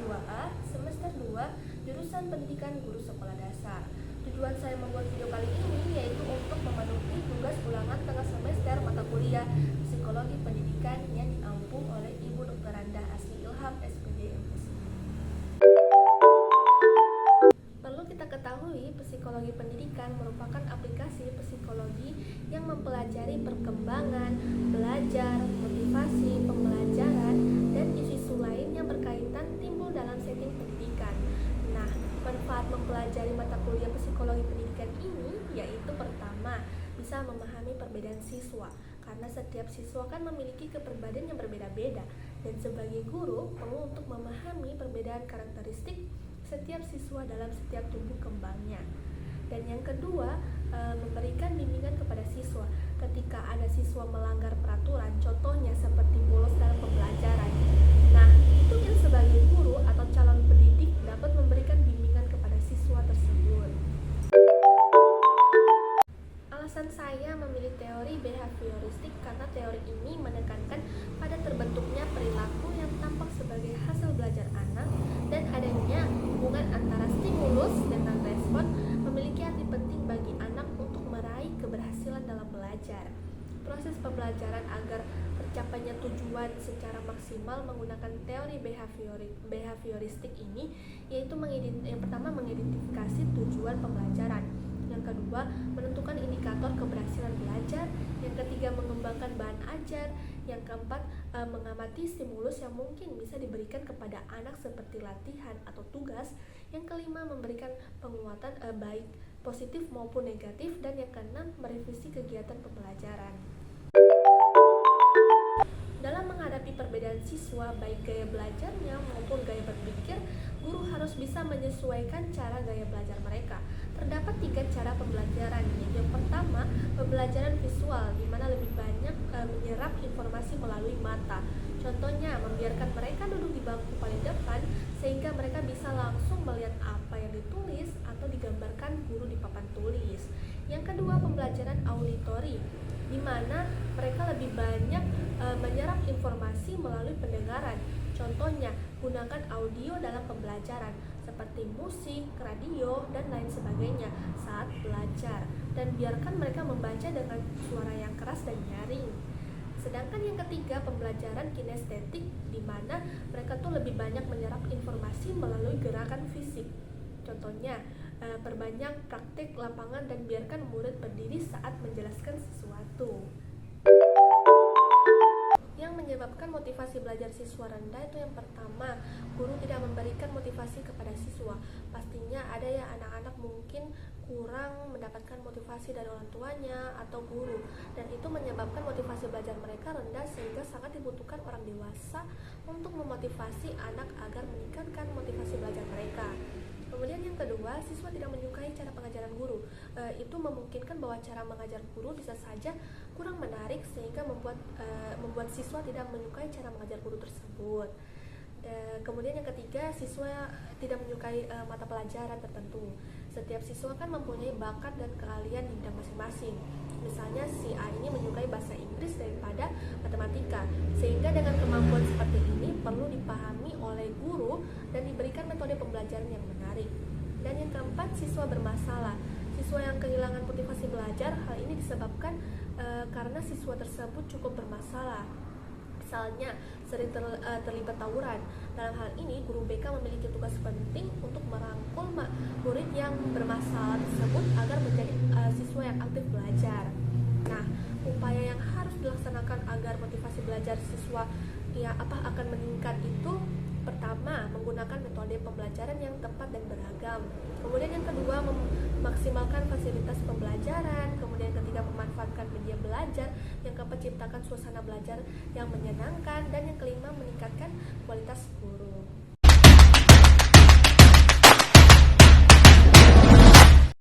2A, semester 2, jurusan Pendidikan Guru Sekolah Dasar. Tujuan saya membuat video kali ini yaitu untuk memenuhi tugas ulangan tengah semester mata kuliah Psikologi Pendidikan yang diampu oleh Ibu Dr. Randa Asli Ilham, SPD, MSc. Perlu kita ketahui, psikologi pendidikan merupakan aplikasi psikologi yang mempelajari perkembangan, belajar, motivasi, pembelajaran, dan isu-isu lain yang berkaitan timbul dalam setting pendidikan. Nah, manfaat mempelajari mata kuliah psikologi pendidikan ini yaitu pertama, bisa memahami perbedaan siswa, karena setiap siswa kan memiliki kepribadian yang berbeda-beda, dan sebagai guru perlu untuk memahami perbedaan karakteristik setiap siswa dalam setiap tumbuh kembangnya. Dan yang kedua, memberikan bimbingan kepada siswa ketika ada siswa melanggar peraturan, contohnya seperti bolos dalam pembelajaran. Nah, itu yang sebagai guru atau calon pendidik dapat memberikan bimbingan kepada siswa tersebut. Alasan saya memilih teori behavioristik karena teori ini menekankan pada terbentuknya perilaku yang tampak sebagai hasil belajar anak dan adanya hubungan antara stimulus dengan respon memiliki arti penting bagi anak untuk meraih keberhasilan dalam belajar. Proses pembelajaran agar tercapainya tujuan secara maksimal menggunakan teori behavioristik ini yaitu yang pertama mengidentifikasi tujuan pembelajaran, yang kedua menentukan indikator keberhasilan belajar, yang ketiga mengembangkan bahan ajar, yang keempat mengamati stimulus yang mungkin bisa diberikan kepada anak seperti latihan atau tugas, yang kelima memberikan penguatan baik positif maupun negatif, dan yang keenam merevisi kegiatan pembelajaran. Dalam menghadapi perbedaan siswa baik gaya belajarnya maupun gaya berpikir, guru harus bisa menyesuaikan cara gaya belajar mereka. Terdapat 3 cara pembelajaran, yaitu yang pertama, pembelajaran visual, di mana lebih banyak menyerap informasi melalui mata. Contohnya, membiarkan mereka duduk di bangku paling depan sehingga mereka bisa langsung melihat apa yang ditulis atau digambarkan guru di papan tulis. Yang kedua, pembelajaran auditori, di mana mereka lebih banyak menyerap informasi melalui pendengaran. Contohnya, gunakan audio dalam pembelajaran seperti musik, radio, dan lain sebagainya saat belajar, dan biarkan mereka membaca dengan suara yang keras dan nyaring. Sedangkan yang ketiga, pembelajaran kinestetik, di mana mereka tuh lebih banyak menyerap informasi melalui gerakan fisik. Contohnya, perbanyak praktik lapangan dan biarkan murid berdiri saat menjelaskan sesuatu. Yang menyebabkan motivasi belajar siswa rendah itu yang pertama, guru tidak memberikan motivasi kepada siswa. Pastinya ada ya anak-anak mungkin kurang mendapatkan motivasi dari orang tuanya atau guru, dan itu menyebabkan motivasi belajar mereka rendah sehingga sangat dibutuhkan orang dewasa untuk memotivasi anak agar meningkatkan motivasi belajar mereka. Kemudian yang kedua, siswa tidak menyukai cara pengajaran guru. Itu memungkinkan bahwa cara mengajar guru bisa saja kurang menarik sehingga membuat siswa tidak menyukai cara mengajar guru tersebut. Kemudian yang ketiga, siswa tidak menyukai mata pelajaran tertentu. Setiap siswa kan mempunyai bakat dan keahlian di bidang masing-masing. Misalnya si A ini menyukai bahasa Inggris daripada matematika, sehingga dengan kemampuan seperti ini perlu dipahami oleh guru dan diberikan metode pembelajaran yang menarik. Dan yang keempat, siswa bermasalah. Siswa yang kehilangan motivasi belajar, hal ini disebabkan karena siswa tersebut cukup bermasalah. Misalnya, sering terlibat tawuran. Dalam hal ini, guru BK memiliki tugas penting untuk merangkul murid yang bermasalah tersebut agar menjadi siswa yang aktif belajar. Nah, upaya yang harus dilaksanakan agar motivasi belajar siswa akan meningkat itu pertama, menggunakan metode pembelajaran yang tepat dan beragam. Kemudian yang kedua, memaksimalkan fasilitas pembelajaran. Kemudian yang ketiga, memanfaatkan media belajar. Yang keempat, ciptakan suasana belajar yang menyenangkan. Dan yang kelima, meningkatkan kualitas guru.